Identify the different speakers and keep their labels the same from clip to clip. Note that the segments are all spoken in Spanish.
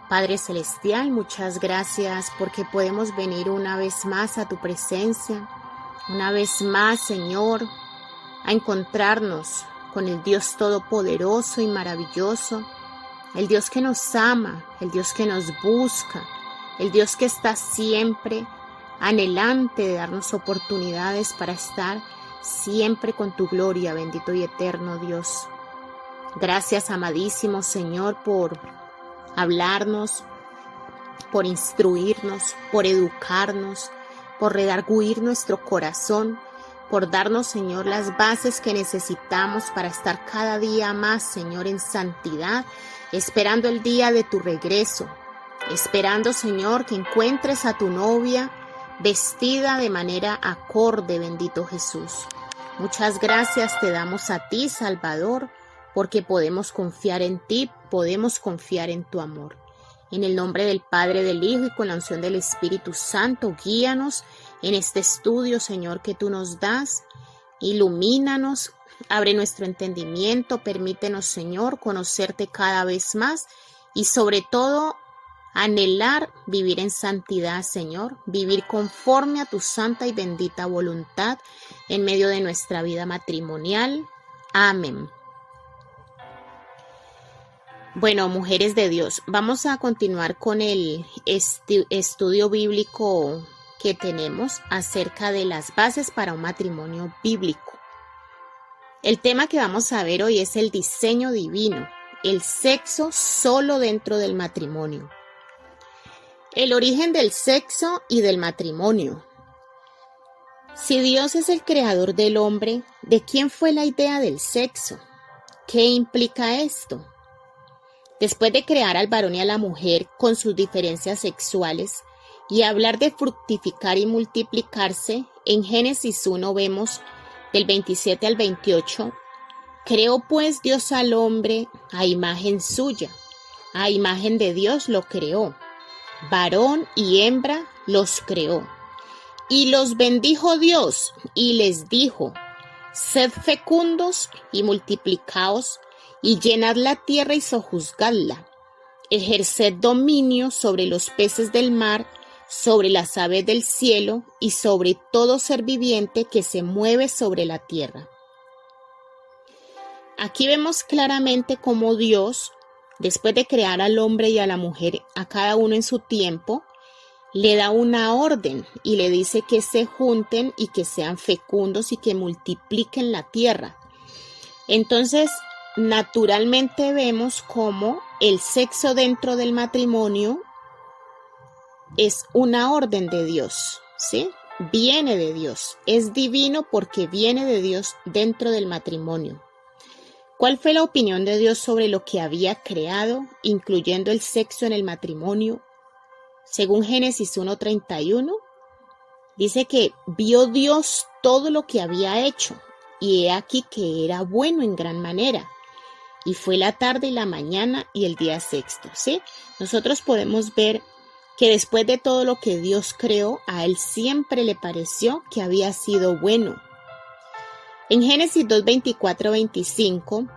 Speaker 1: Padre Celestial, muchas gracias porque podemos venir una vez más a tu presencia, una vez más, Señor, a encontrarnos con el Dios Todopoderoso y maravilloso, el Dios que nos ama, el Dios que nos busca, el Dios que está siempre anhelante de darnos oportunidades para estar siempre con tu gloria, bendito y eterno Dios. Gracias, amadísimo Señor, por hablarnos, por instruirnos, por educarnos, por redarguir nuestro corazón, por darnos, Señor, las bases que necesitamos para estar cada día más, Señor, en santidad, esperando el día de tu regreso, esperando, Señor, que encuentres a tu novia vestida de manera acorde, bendito Jesús. Muchas gracias te damos a ti, Salvador, porque podemos confiar en ti, podemos confiar en tu amor. En el nombre del Padre, del Hijo y con la unción del Espíritu Santo, guíanos en este estudio, Señor, que tú nos das. Ilumínanos, abre nuestro entendimiento, permítenos, Señor, conocerte cada vez más y sobre todo anhelar vivir en santidad, Señor, vivir conforme a tu santa y bendita voluntad en medio de nuestra vida matrimonial. Amén. Bueno, mujeres de Dios, vamos a continuar con el estudio bíblico que tenemos acerca de las bases para un matrimonio bíblico. El tema que vamos a ver hoy es el diseño divino, el sexo solo dentro del matrimonio. El origen del sexo y del matrimonio. Si Dios es el creador del hombre, ¿de quién fue la idea del sexo? ¿Qué implica esto? Después de crear al varón y a la mujer con sus diferencias sexuales y hablar de fructificar y multiplicarse, en Génesis 1 vemos del 27 al 28, creó pues Dios al hombre a imagen suya, a imagen de Dios lo creó, varón y hembra los creó. Y los bendijo Dios y les dijo, sed fecundos y multiplicaos, y llenad la tierra y sojuzgadla, ejerced dominio sobre los peces del mar, sobre las aves del cielo y sobre todo ser viviente que se mueve sobre la tierra. Aquí vemos claramente cómo Dios, después de crear al hombre y a la mujer, a cada uno en su tiempo, le da una orden y le dice que se junten y que sean fecundos y que multipliquen la tierra. Entonces, naturalmente vemos cómo el sexo dentro del matrimonio es una orden de Dios, ¿sí? Viene de Dios, es divino porque viene de Dios dentro del matrimonio. ¿Cuál fue la opinión de Dios sobre lo que había creado, incluyendo el sexo en el matrimonio? Según Génesis 1:31, dice que vio Dios todo lo que había hecho, y he aquí que era bueno en gran manera. Y fue la tarde y la mañana y el día sexto, ¿sí? Nosotros podemos ver que después de todo lo que Dios creó, a Él siempre le pareció que había sido bueno. En Génesis 2:24-25,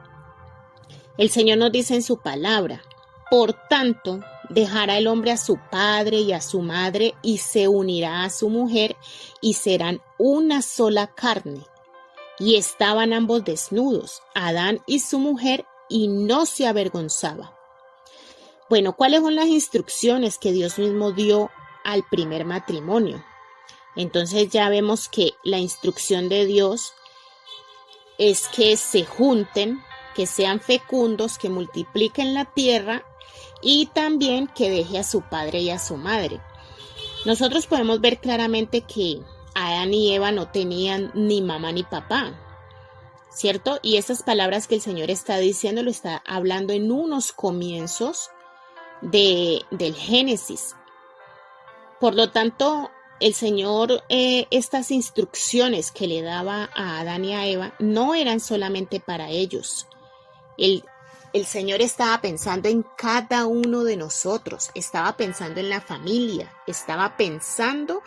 Speaker 1: el Señor nos dice en su palabra, por tanto, dejará el hombre a su padre y a su madre y se unirá a su mujer y serán una sola carne. Y estaban ambos desnudos, Adán y su mujer, y no se avergonzaba. Bueno, ¿cuáles son las instrucciones que Dios mismo dio al primer matrimonio? Entonces ya vemos que la instrucción de Dios es que se junten, que sean fecundos, que multipliquen la tierra y también que deje a su padre y a su madre. Nosotros podemos ver claramente que Adán y Eva no tenían ni mamá ni papá, ¿cierto? Y esas palabras que el Señor está diciendo lo está hablando en unos comienzos del Génesis. Por lo tanto, el Señor, estas instrucciones que le daba a Adán y a Eva no eran solamente para ellos. El Señor estaba pensando en cada uno de nosotros, estaba pensando en la familia, estaba pensando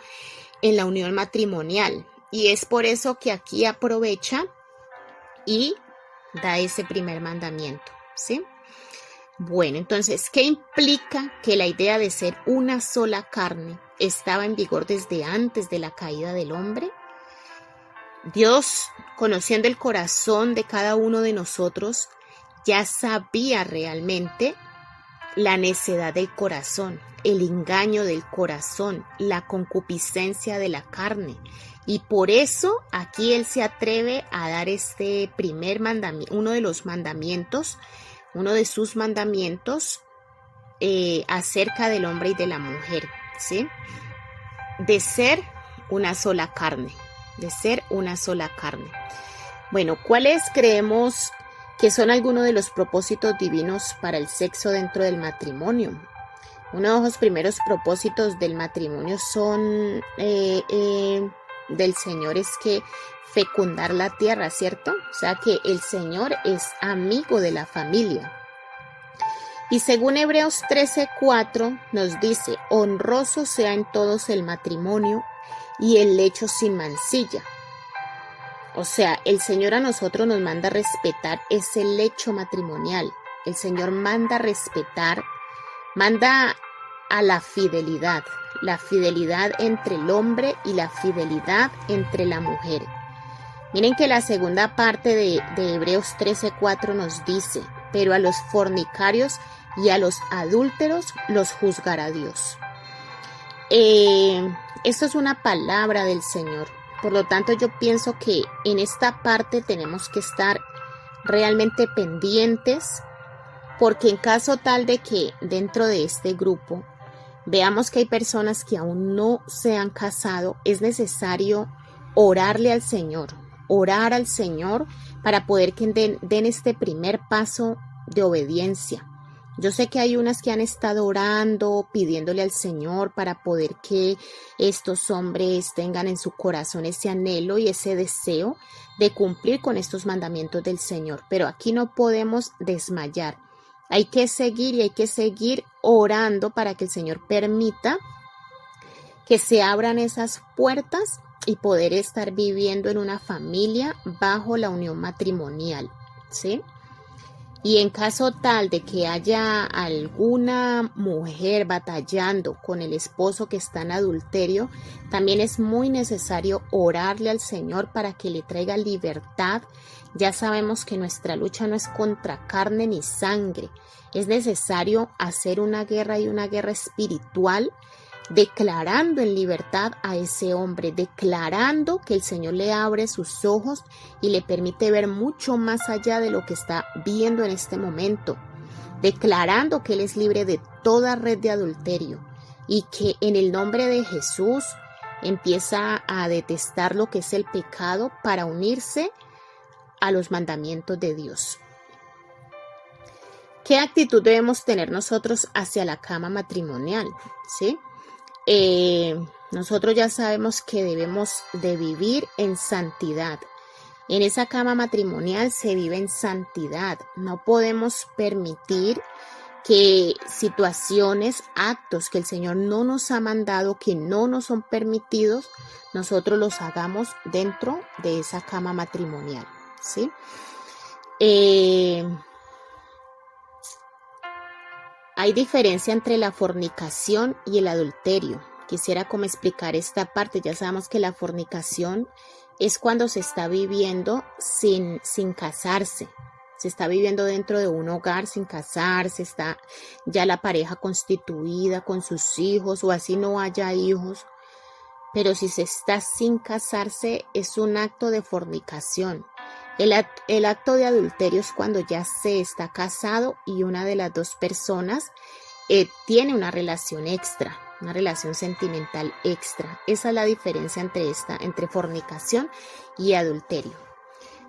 Speaker 1: en la unión matrimonial. Y es por eso que aquí aprovecha y da ese primer mandamiento, ¿sí? Bueno, entonces, ¿qué implica que la idea de ser una sola carne estaba en vigor desde antes de la caída del hombre? Dios, conociendo el corazón de cada uno de nosotros, ya sabía realmente la necedad del corazón, el engaño del corazón, la concupiscencia de la carne. Y por eso aquí Él se atreve a dar este primer mandamiento, uno de sus mandamientos acerca del hombre y de la mujer, ¿sí? De ser una sola carne, Bueno, ¿cuáles creemos que son algunos de los propósitos divinos para el sexo dentro del matrimonio? Uno de los primeros propósitos del matrimonio son del Señor es que fecundar la tierra, ¿cierto? O sea que el Señor es amigo de la familia. Y según Hebreos 13:4 nos dice, honroso sea en todos el matrimonio y el lecho sin mancilla. O sea, el Señor a nosotros nos manda a respetar ese lecho matrimonial. El Señor manda a respetar, manda a la fidelidad entre el hombre y la fidelidad entre la mujer. Miren que la segunda parte de Hebreos 13:4 nos dice, pero a los fornicarios y a los adúlteros los juzgará Dios. Esto es una palabra del Señor. Por lo tanto, yo pienso que en esta parte tenemos que estar realmente pendientes, porque en caso tal de que dentro de este grupo veamos que hay personas que aún no se han casado, es necesario orar al Señor para poder que den este primer paso de obediencia. Yo sé que hay unas que han estado orando, pidiéndole al Señor para poder que estos hombres tengan en su corazón ese anhelo y ese deseo de cumplir con estos mandamientos del Señor. Pero aquí no podemos desmayar. Hay que seguir orando para que el Señor permita que se abran esas puertas y poder estar viviendo en una familia bajo la unión matrimonial, ¿sí? Y en caso tal de que haya alguna mujer batallando con el esposo que está en adulterio, también es muy necesario orarle al Señor para que le traiga libertad. Ya sabemos que nuestra lucha no es contra carne ni sangre. Es necesario hacer una guerra y una guerra espiritual, declarando en libertad a ese hombre, declarando que el Señor le abre sus ojos y le permite ver mucho más allá de lo que está viendo en este momento, declarando que Él es libre de toda red de adulterio y que en el nombre de Jesús empieza a detestar lo que es el pecado para unirse a los mandamientos de Dios. ¿Qué actitud debemos tener nosotros hacia la cama matrimonial? ¿Sí? Nosotros ya sabemos que debemos de vivir en santidad. En esa cama matrimonial se vive en santidad. No podemos permitir que situaciones, actos que el Señor no nos ha mandado, que no nos son permitidos, nosotros los hagamos dentro de esa cama matrimonial, ¿sí? Hay diferencia entre la fornicación y el adulterio. Quisiera como explicar esta parte. Ya sabemos que la fornicación es cuando se está viviendo sin casarse. Se está viviendo dentro de un hogar sin casarse, está ya la pareja constituida con sus hijos o así no haya hijos. Pero si se está sin casarse es un acto de fornicación. El acto de adulterio es cuando ya se está casado y una de las dos personas tiene una relación extra, una relación sentimental extra. Esa es la diferencia entre fornicación y adulterio.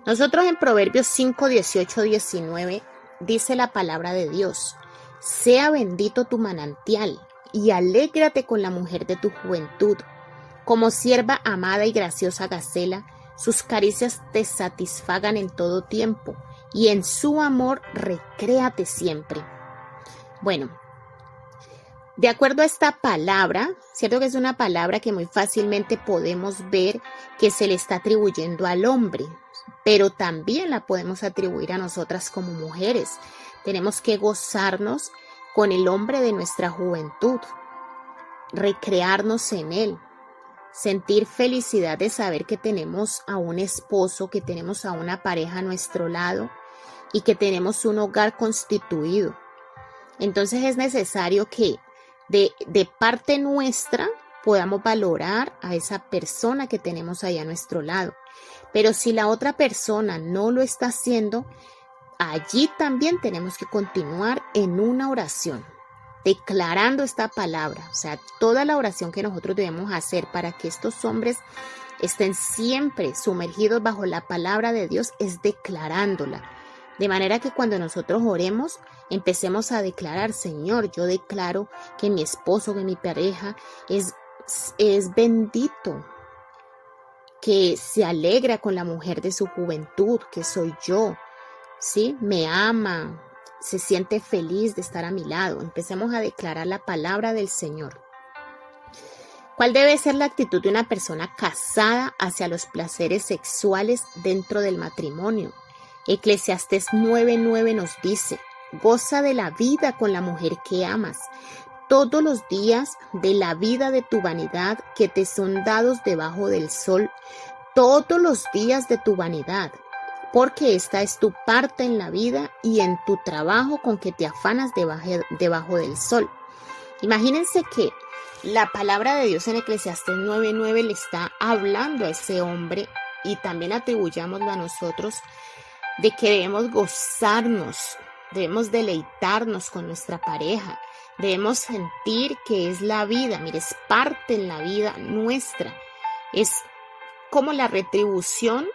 Speaker 1: Nosotros en Proverbios 5, 18, 19 dice la palabra de Dios: sea bendito tu manantial y alégrate con la mujer de tu juventud. Como sierva amada y graciosa Gacela, sus caricias te satisfagan en todo tiempo, y en su amor recréate siempre. Bueno, de acuerdo a esta palabra, cierto que es una palabra que muy fácilmente podemos ver que se le está atribuyendo al hombre, pero también la podemos atribuir a nosotras como mujeres. Tenemos que gozarnos con el hombre de nuestra juventud, recrearnos en él, sentir felicidad de saber que tenemos a un esposo, que tenemos a una pareja a nuestro lado y que tenemos un hogar constituido. Entonces es necesario que de parte nuestra podamos valorar a esa persona que tenemos ahí a nuestro lado. Pero si la otra persona no lo está haciendo, allí también tenemos que continuar en una oración, declarando esta palabra. O sea, toda la oración que nosotros debemos hacer para que estos hombres estén siempre sumergidos bajo la palabra de Dios es declarándola. De manera que cuando nosotros oremos, empecemos a declarar: Señor, yo declaro que mi esposo, que mi pareja es bendito, que se alegra con la mujer de su juventud, que soy yo, ¿sí? Me ama, se siente feliz de estar a mi lado. Empecemos a declarar la palabra del Señor. ¿Cuál debe ser la actitud de una persona casada hacia los placeres sexuales dentro del matrimonio? Eclesiastés 9:9 nos dice: goza de la vida con la mujer que amas, todos los días de la vida de tu vanidad que te son dados debajo del sol, todos los días de tu vanidad, porque esta es tu parte en la vida y en tu trabajo con que te afanas debajo del sol. Imagínense que la palabra de Dios en Eclesiastés 9:9 le está hablando a ese hombre, y también atribuyámoslo a nosotros, de que debemos gozarnos, debemos deleitarnos con nuestra pareja, debemos sentir que es la vida, mire, es parte en la vida nuestra, es como la retribución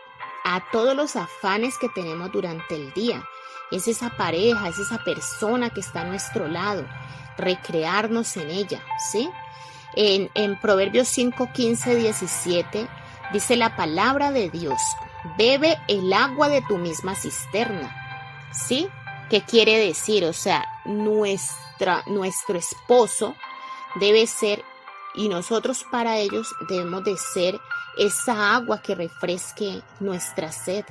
Speaker 1: a todos los afanes que tenemos durante el día. Es esa pareja, es esa persona que está a nuestro lado, recrearnos en ella, ¿sí? En Proverbios 5:15-17 dice la palabra de Dios: bebe el agua de tu misma cisterna, ¿sí? ¿Qué quiere decir? O sea, nuestro esposo debe ser, y nosotros para ellos debemos de ser esa agua que refresque nuestra sed.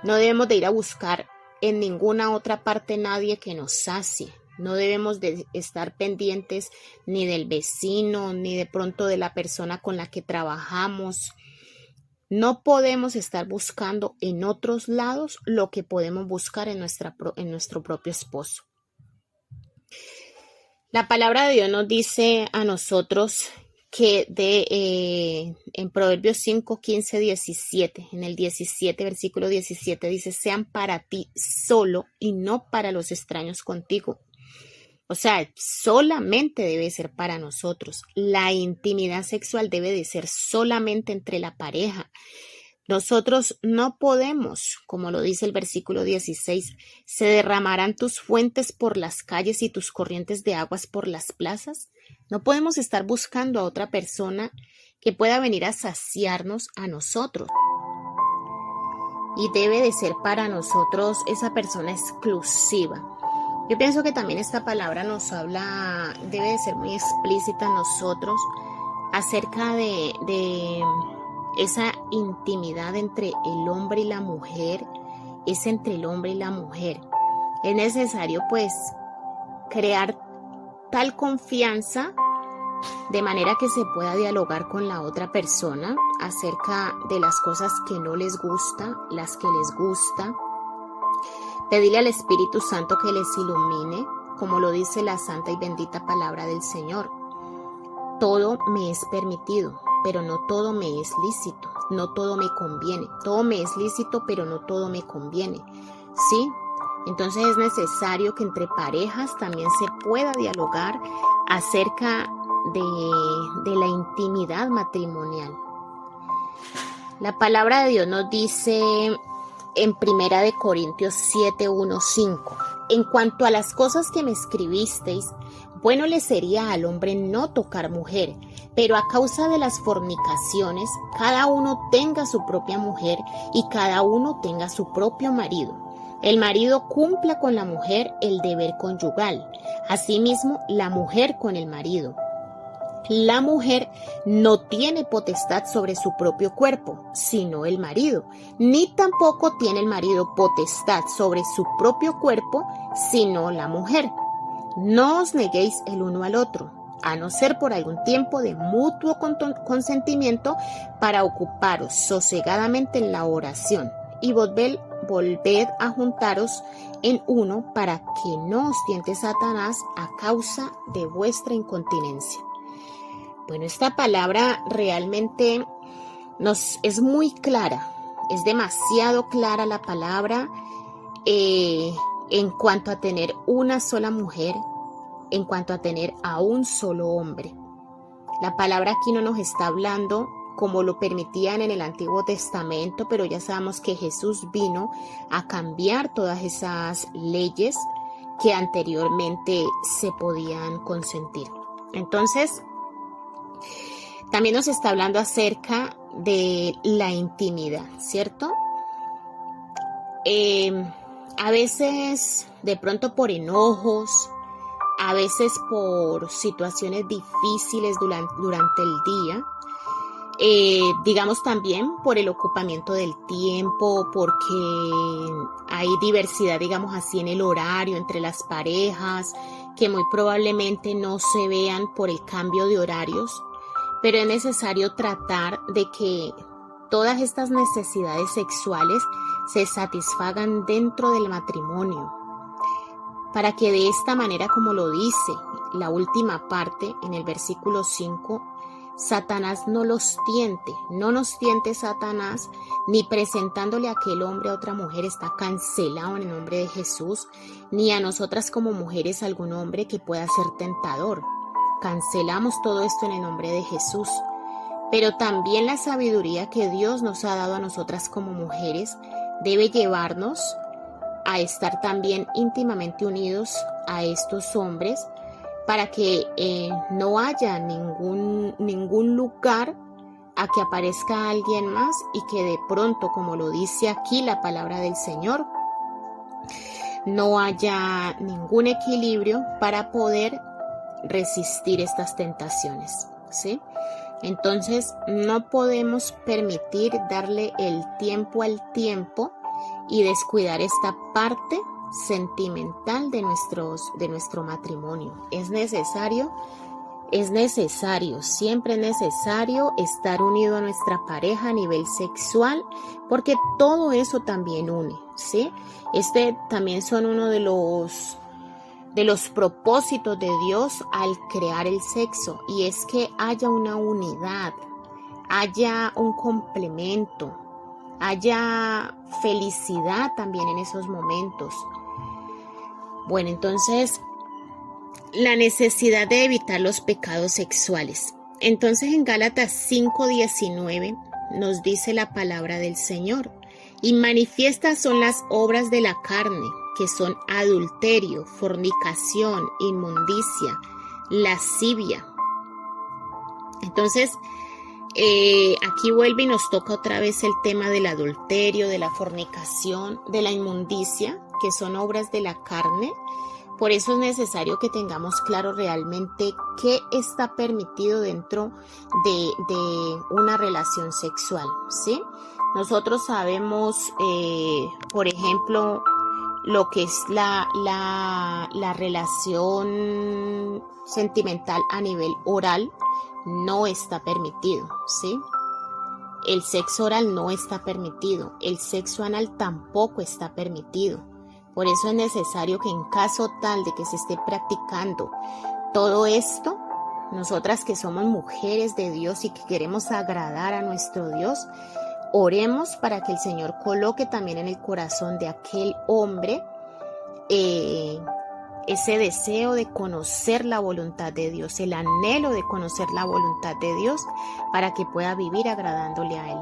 Speaker 1: No debemos de ir a buscar en ninguna otra parte nadie que nos sacie. No debemos de estar pendientes ni del vecino, ni de pronto de la persona con la que trabajamos. No podemos estar buscando en otros lados lo que podemos buscar en nuestro propio esposo. La palabra de Dios nos dice a nosotros que en Proverbios 5:15-17, en el 17, versículo 17, dice: sean para ti solo y no para los extraños contigo. O sea, solamente debe ser para nosotros. La intimidad sexual debe de ser solamente entre la pareja. Nosotros no podemos, como lo dice el versículo 16, se derramarán tus fuentes por las calles y tus corrientes de aguas por las plazas. No podemos estar buscando a otra persona que pueda venir a saciarnos a nosotros. Y debe de ser para nosotros esa persona exclusiva. Yo pienso que también esta palabra nos habla, debe de ser muy explícita en nosotros acerca de esa intimidad entre el hombre y la mujer, es entre el hombre y la mujer. Es necesario pues crear tal confianza de manera que se pueda dialogar con la otra persona acerca de las cosas que no les gusta, las que les gusta. Pedirle al Espíritu Santo que les ilumine, como lo dice la santa y bendita palabra del Señor. Todo me es permitido, pero no todo me es lícito, no todo me conviene. Todo me es lícito, pero no todo me conviene, ¿sí? Entonces es necesario que entre parejas también se pueda dialogar acerca de la intimidad matrimonial. La palabra de Dios nos dice en 1 Corintios 7:1-5: en cuanto a las cosas que me escribisteis, bueno le sería al hombre no tocar mujer, pero a causa de las fornicaciones, cada uno tenga su propia mujer y cada uno tenga su propio marido. El marido cumpla con la mujer el deber conyugal, asimismo la mujer con el marido. La mujer no tiene potestad sobre su propio cuerpo, sino el marido, ni tampoco tiene el marido potestad sobre su propio cuerpo, sino la mujer. No os neguéis el uno al otro, a no ser por algún tiempo de mutuo consentimiento para ocuparos sosegadamente en la oración, y volved a juntaros en uno para que no os tiente Satanás a causa de vuestra incontinencia. Bueno, esta palabra realmente es muy clara, es demasiado clara la palabra en cuanto a tener una sola mujer, en cuanto a tener a un solo hombre. La palabra aquí no nos está hablando como lo permitían en el Antiguo Testamento, pero ya sabemos que Jesús vino a cambiar todas esas leyes que anteriormente se podían consentir. Entonces, también nos está hablando acerca de la intimidad, ¿cierto? A veces, de pronto por enojos, a veces por situaciones difíciles durante el día, digamos también por el ocupamiento del tiempo, porque hay diversidad, digamos así, en el horario entre las parejas, que muy probablemente no se vean por el cambio de horarios, pero es necesario tratar de que todas estas necesidades sexuales se satisfagan dentro del matrimonio, para que de esta manera, como lo dice la última parte en el versículo 5, Satanás no los tiente, no nos tiente Satanás, ni presentándole a aquel hombre a otra mujer está cancelado en el nombre de Jesús, ni a nosotras como mujeres algún hombre que pueda ser tentador. Cancelamos todo esto en el nombre de Jesús. Pero también la sabiduría que Dios nos ha dado a nosotras como mujeres debe llevarnos a estar también íntimamente unidos a estos hombres para que no haya ningún lugar a que aparezca alguien más y que de pronto, como lo dice aquí la palabra del Señor, no haya ningún equilibrio para poder resistir estas tentaciones, ¿sí? Entonces no podemos permitir darle el tiempo al tiempo y descuidar esta parte sentimental de nuestro matrimonio. Siempre es necesario estar unido a nuestra pareja a nivel sexual, porque todo eso también une, ¿sí? También son uno de los propósitos de Dios al crear el sexo, y es que haya una unidad, haya un complemento, haya felicidad también en esos momentos. Bueno, entonces, la necesidad de evitar los pecados sexuales. Entonces, en Gálatas 5:19 nos dice la palabra del Señor: y manifiestas son las obras de la carne, que son adulterio, fornicación, inmundicia, lascivia. Entonces, aquí vuelve y nos toca otra vez el tema del adulterio, de la fornicación, de la inmundicia, que son obras de la carne. Por eso es necesario que tengamos claro realmente qué está permitido dentro de una relación sexual, ¿sí? Nosotros sabemos, por ejemplo, lo que es la relación sentimental a nivel oral no está permitido, ¿sí? El sexo oral no está permitido, el sexo anal tampoco está permitido. Por eso es necesario que en caso tal de que se esté practicando todo esto, nosotras que somos mujeres de Dios y que queremos agradar a nuestro Dios, oremos para que el Señor coloque también en el corazón de aquel hombre ese deseo de conocer la voluntad de Dios, el anhelo de conocer la voluntad de Dios para que pueda vivir agradándole a Él.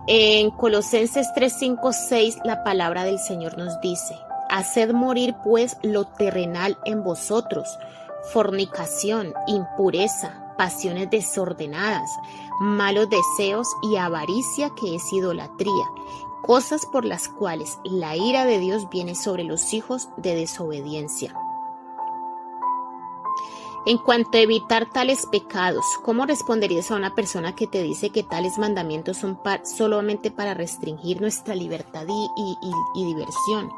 Speaker 1: En Colosenses 3, 5, 6 la palabra del Señor nos dice: haced morir pues lo terrenal en vosotros, fornicación, impureza, pasiones desordenadas, malos deseos y avaricia, que es idolatría, cosas por las cuales la ira de Dios viene sobre los hijos de desobediencia. En cuanto a evitar tales pecados, ¿cómo responderías a una persona que te dice que tales mandamientos son solamente para restringir nuestra libertad y diversión?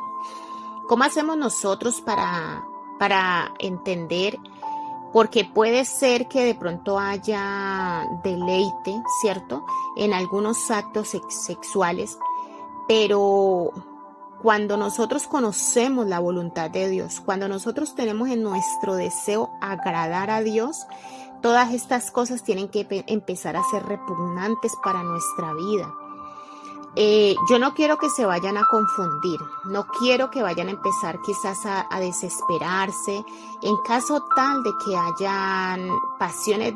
Speaker 1: ¿Cómo hacemos nosotros para entender? Porque puede ser que de pronto haya deleite, ¿cierto?, en algunos actos sexuales, pero cuando nosotros conocemos la voluntad de Dios, cuando nosotros tenemos en nuestro deseo agradar a Dios, todas estas cosas tienen que empezar a ser repugnantes para nuestra vida. Yo no quiero que se vayan a confundir, no quiero que vayan a empezar quizás a desesperarse en caso tal de que hayan pasiones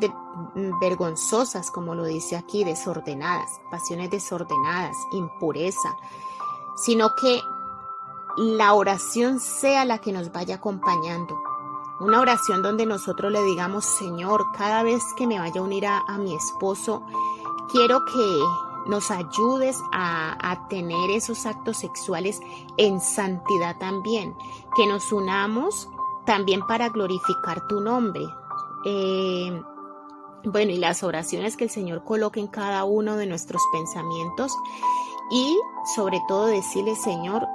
Speaker 1: vergonzosas, como lo dice aquí, desordenadas, pasiones desordenadas, impureza, sino que la oración sea la que nos vaya acompañando. Una oración donde nosotros le digamos: Señor, cada vez que me vaya a unir a mi esposo, quiero que nos ayudes a tener esos actos sexuales en santidad también, que nos unamos también para glorificar tu nombre. Bueno, y las oraciones que el Señor coloque en cada uno de nuestros pensamientos, y sobre todo decirle: Señor,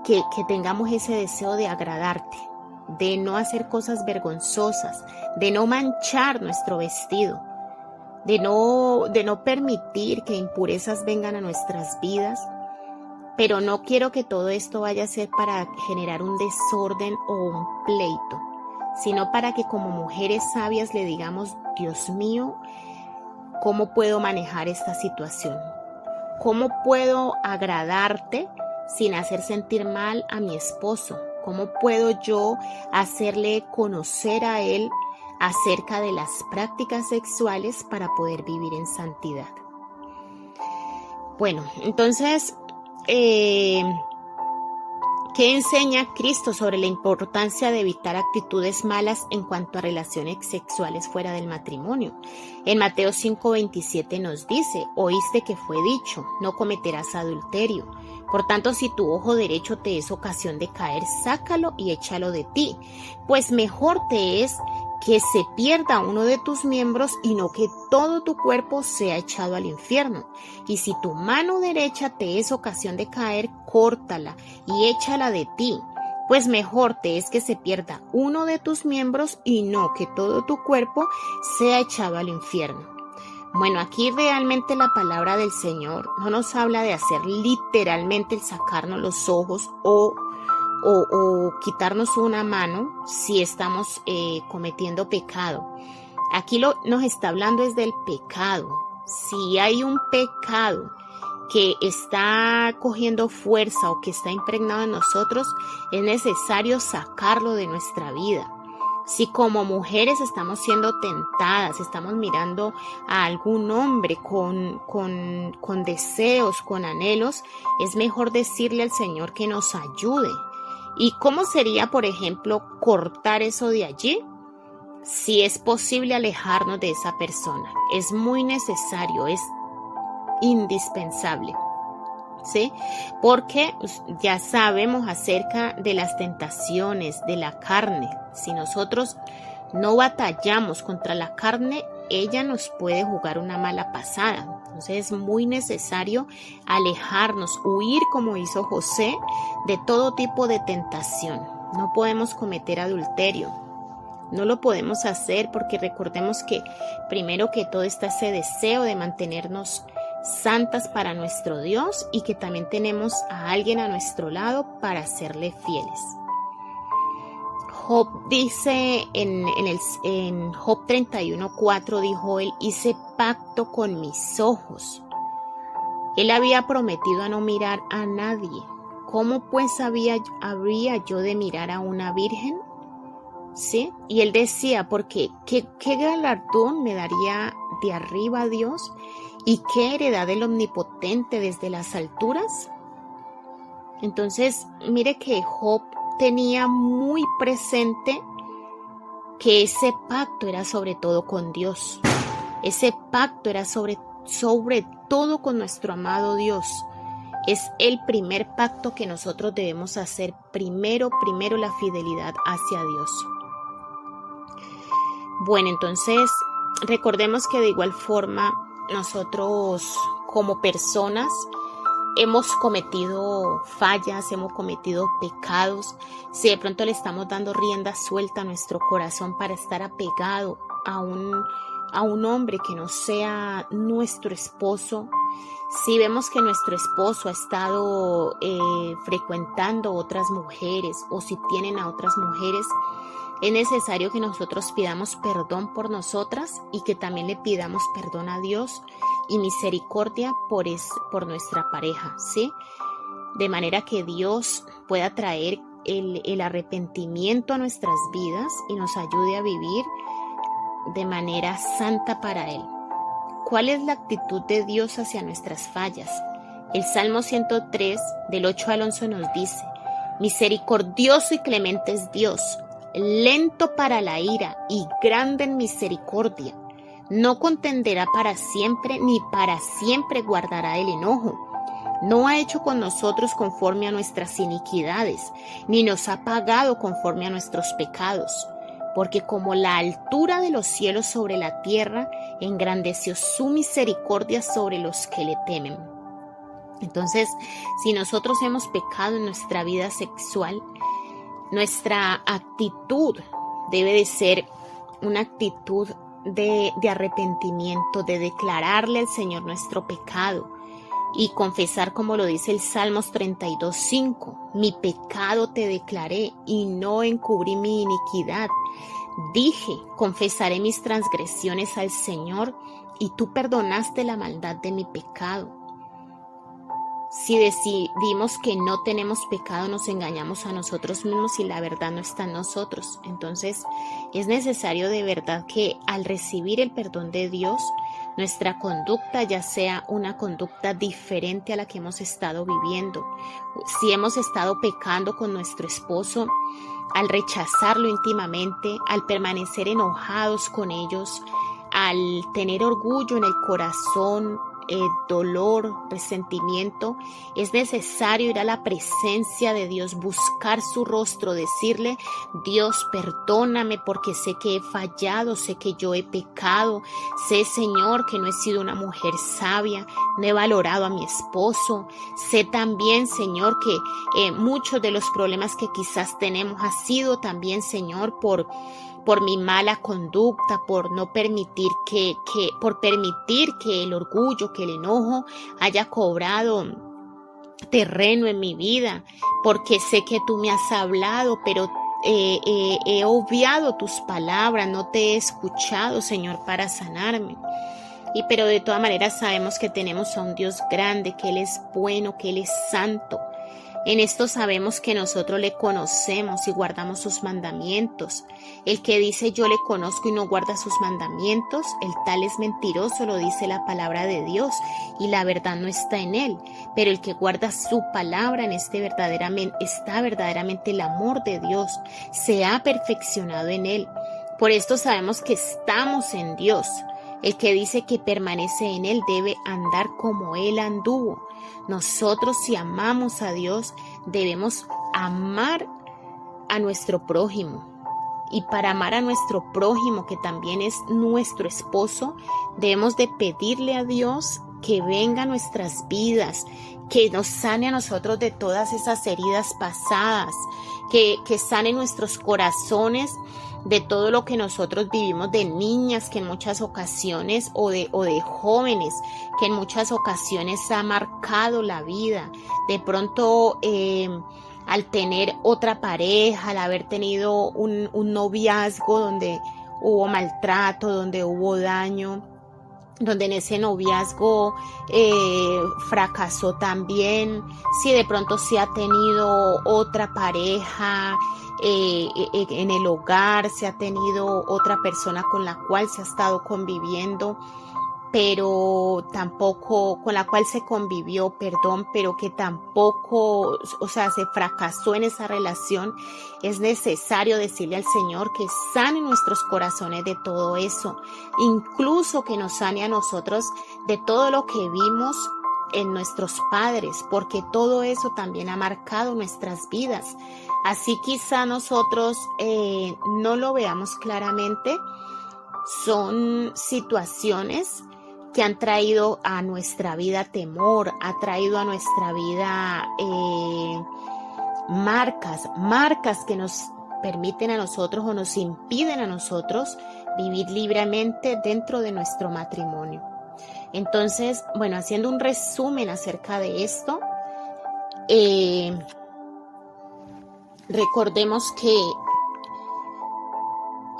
Speaker 1: que tengamos ese deseo de agradarte, de no hacer cosas vergonzosas, de no manchar nuestro vestido, de no permitir que impurezas vengan a nuestras vidas. Pero no quiero que todo esto vaya a ser para generar un desorden o un pleito, sino para que como mujeres sabias le digamos: Dios mío, ¿cómo puedo manejar esta situación? ¿Cómo puedo agradarte sin hacer sentir mal a mi esposo? ¿Cómo puedo yo hacerle conocer a él acerca de las prácticas sexuales para poder vivir en santidad? Bueno, entonces, ¿qué enseña Cristo sobre la importancia de evitar actitudes malas en cuanto a relaciones sexuales fuera del matrimonio? En Mateo 5:27 nos dice: oíste que fue dicho, no cometerás adulterio. Por tanto, si tu ojo derecho te es ocasión de caer, sácalo y échalo de ti, pues mejor te es que se pierda uno de tus miembros y no que todo tu cuerpo sea echado al infierno. Y si tu mano derecha te es ocasión de caer, córtala y échala de ti, pues mejor te es que se pierda uno de tus miembros y no que todo tu cuerpo sea echado al infierno. Bueno, aquí realmente la palabra del Señor no nos habla de hacer literalmente el sacarnos los ojos o quitarnos una mano si estamos cometiendo pecado. Aquí nos está hablando es del pecado. Si hay un pecado que está cogiendo fuerza o que está impregnado en nosotros, es necesario sacarlo de nuestra vida. Si como mujeres estamos siendo tentadas, estamos mirando a algún hombre con deseos, con anhelos, es mejor decirle al Señor que nos ayude. ¿Y cómo sería, por ejemplo, cortar eso de allí? Si es posible alejarnos de esa persona. Es muy necesario, es indispensable, ¿sí? Porque ya sabemos acerca de las tentaciones de la carne. Si nosotros no batallamos contra la carne, ella nos puede jugar una mala pasada. Entonces es muy necesario alejarnos, huir como hizo José de todo tipo de tentación. No podemos cometer adulterio. No lo podemos hacer porque recordemos que primero que todo está ese deseo de mantenernos santas para nuestro Dios y que también tenemos a alguien a nuestro lado para serle fieles. Job dice en Job 31:4 dijo él: hice pacto con mis ojos. Él había prometido a no mirar a nadie. ¿Cómo pues habría yo de mirar a una virgen? ¿Sí? Y él decía, porque ¿qué galardón me daría de arriba a Dios? ¿Y qué heredad del Omnipotente desde las alturas? Entonces, mire que Job tenía muy presente que ese pacto era sobre todo con Dios. Ese pacto era sobre todo con nuestro amado Dios. Es el primer pacto que nosotros debemos hacer. Primero la fidelidad hacia Dios. Bueno, entonces recordemos que de igual forma nosotros como personas hemos cometido fallas, hemos cometido pecados. Si de pronto le estamos dando rienda suelta a nuestro corazón para estar apegado a un hombre que no sea nuestro esposo, si vemos que nuestro esposo ha estado frecuentando otras mujeres o si tienen a otras mujeres, es necesario que nosotros pidamos perdón por nosotras y que también le pidamos perdón a Dios y misericordia por nuestra pareja, ¿sí? De manera que Dios pueda traer el arrepentimiento a nuestras vidas y nos ayude a vivir de manera santa para Él. ¿Cuál es la actitud de Dios hacia nuestras fallas? El Salmo 103, del 8 al 11 nos dice: misericordioso y clemente es Dios, lento para la ira y grande en misericordia. No contenderá para siempre, ni para siempre guardará el enojo. No ha hecho con nosotros conforme a nuestras iniquidades, ni nos ha pagado conforme a nuestros pecados. Porque como la altura de los cielos sobre la tierra, engrandeció su misericordia sobre los que le temen. Entonces, si nosotros hemos pecado en nuestra vida sexual, nuestra actitud debe de ser una actitud de arrepentimiento, de declararle al Señor nuestro pecado y confesar, como lo dice el Salmos 32:5, mi pecado te declaré y no encubrí mi iniquidad. Dije, confesaré mis transgresiones al Señor y tú perdonaste la maldad de mi pecado. Si decidimos que no tenemos pecado, nos engañamos a nosotros mismos y la verdad no está en nosotros. Entonces, es necesario de verdad que al recibir el perdón de Dios, nuestra conducta ya sea una conducta diferente a la que hemos estado viviendo. Si hemos estado pecando con nuestro esposo, al rechazarlo íntimamente, al permanecer enojados con ellos, al tener orgullo en el corazón, dolor, resentimiento, es necesario ir a la presencia de Dios, buscar su rostro, decirle: Dios, perdóname porque sé que he fallado, sé que yo he pecado, sé, Señor, que no he sido una mujer sabia, no he valorado a mi esposo, sé también, Señor, que muchos de los problemas que quizás tenemos ha sido también, Señor, por mi mala conducta, por no permitir por permitir que el orgullo, que el enojo haya cobrado terreno en mi vida, porque sé que tú me has hablado, pero he obviado tus palabras, no te he escuchado, Señor, para sanarme. Pero de todas maneras sabemos que tenemos a un Dios grande, que Él es bueno, que Él es santo. En esto sabemos que nosotros le conocemos y guardamos sus mandamientos. El que dice yo le conozco y no guarda sus mandamientos, el tal es mentiroso, lo dice la palabra de Dios, y la verdad no está en él. Pero el que guarda su palabra, está verdaderamente el amor de Dios, se ha perfeccionado en él. Por esto sabemos que estamos en Dios. El que dice que permanece en Él debe andar como Él anduvo. Nosotros, si amamos a Dios, debemos amar a nuestro prójimo. Y para amar a nuestro prójimo, que también es nuestro esposo, debemos de pedirle a Dios que venga a nuestras vidas, que nos sane a nosotros de todas esas heridas pasadas, que sane nuestros corazones de todo lo que nosotros vivimos de niñas, que en muchas ocasiones, o de jóvenes, que en muchas ocasiones ha marcado la vida. De pronto, al tener otra pareja, al haber tenido un noviazgo donde hubo maltrato, donde hubo daño, donde en ese noviazgo fracasó también, si de pronto se ha tenido otra pareja en el hogar, se ha tenido otra persona con la cual se ha estado conviviendo, pero tampoco, con la cual se convivió, pero que tampoco, se fracasó en esa relación, es necesario decirle al Señor que sane nuestros corazones de todo eso, incluso que nos sane a nosotros de todo lo que vimos en nuestros padres, porque todo eso también ha marcado nuestras vidas. Así quizá nosotros no lo veamos claramente, Son situaciones que han traído a nuestra vida temor, ha traído a nuestra vida marcas que nos permiten a nosotros o nos impiden a nosotros vivir libremente dentro de nuestro matrimonio. Entonces, bueno, haciendo un resumen acerca de esto, recordemos que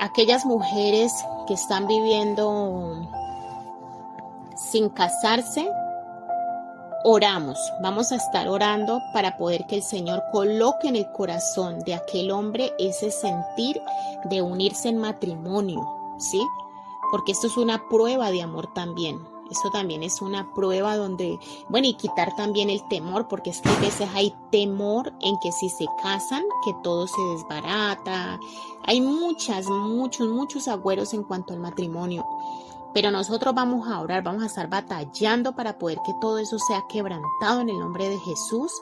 Speaker 1: aquellas mujeres que están viviendo sin casarse, vamos a estar orando para poder que el Señor coloque en el corazón de aquel hombre ese sentir de unirse en matrimonio, ¿sí? Porque esto es una prueba de amor también. Esto también es una prueba donde, bueno, y quitar también el temor, porque es que a veces hay temor en que si se casan, que todo se desbarata. Hay muchos agüeros en cuanto al matrimonio. Pero nosotros vamos a orar, vamos a estar batallando para poder que todo eso sea quebrantado en el nombre de Jesús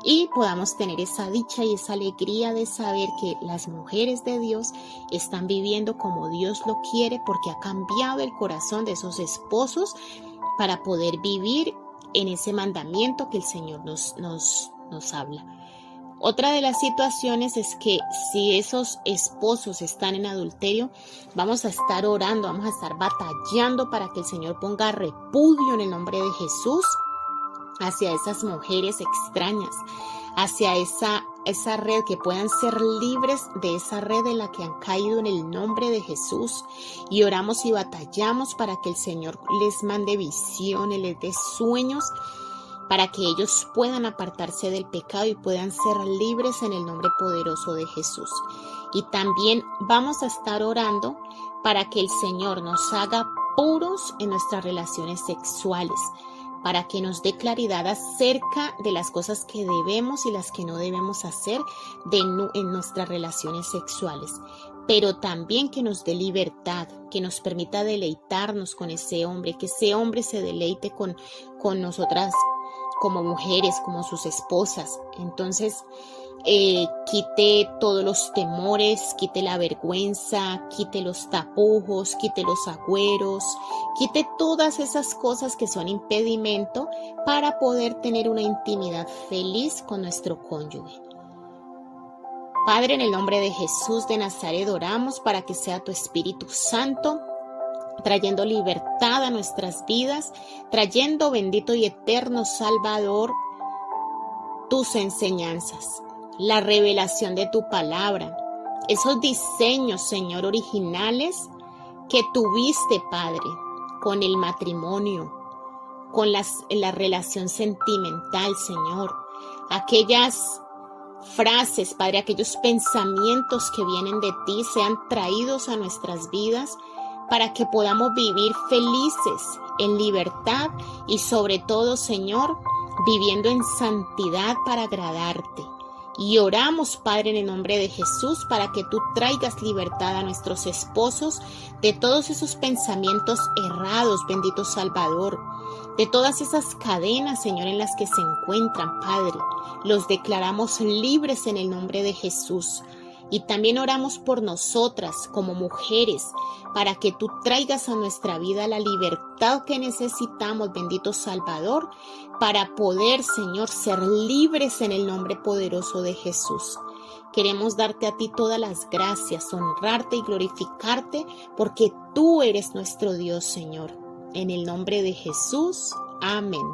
Speaker 1: y podamos tener esa dicha y esa alegría de saber que las mujeres de Dios están viviendo como Dios lo quiere, porque ha cambiado el corazón de esos esposos para poder vivir en ese mandamiento que el Señor nos habla. Otra de las situaciones es que si esos esposos están en adulterio, vamos a estar orando, vamos a estar batallando para que el Señor ponga repudio en el nombre de Jesús hacia esas mujeres extrañas, hacia esa red, que puedan ser libres de esa red en la que han caído en el nombre de Jesús. Y oramos y batallamos para que el Señor les mande visiones, les dé sueños, para que ellos puedan apartarse del pecado y puedan ser libres en el nombre poderoso de Jesús. Y también vamos a estar orando para que el Señor nos haga puros en nuestras relaciones sexuales, para que nos dé claridad acerca de las cosas que debemos y las que no debemos hacer en nuestras relaciones sexuales. Pero también que nos dé libertad, que nos permita deleitarnos con ese hombre, que ese hombre se deleite con nosotras como mujeres, como sus esposas. Entonces, quite todos los temores, quite la vergüenza, quite los tapujos, quite los agüeros, quite todas esas cosas que son impedimento para poder tener una intimidad feliz con nuestro cónyuge. Padre, en el nombre de Jesús de Nazaret oramos para que sea tu Espíritu Santo trayendo libertad a nuestras vidas, trayendo, bendito y eterno Salvador, tus enseñanzas, la revelación de tu palabra, esos diseños, Señor, originales que tuviste, Padre, con el matrimonio, con la relación sentimental, Señor, aquellas frases, Padre, aquellos pensamientos que vienen de ti sean traídos a nuestras vidas para que podamos vivir felices, en libertad y sobre todo, Señor, viviendo en santidad para agradarte. Y oramos, Padre, en el nombre de Jesús, para que tú traigas libertad a nuestros esposos de todos esos pensamientos errados, bendito Salvador, de todas esas cadenas, Señor, en las que se encuentran, Padre. Los declaramos libres en el nombre de Jesús. Y también oramos por nosotras como mujeres, para que tú traigas a nuestra vida la libertad que necesitamos, bendito Salvador, para poder, Señor, ser libres en el nombre poderoso de Jesús. Queremos darte a ti todas las gracias, honrarte y glorificarte, porque tú eres nuestro Dios, Señor. En el nombre de Jesús, amén.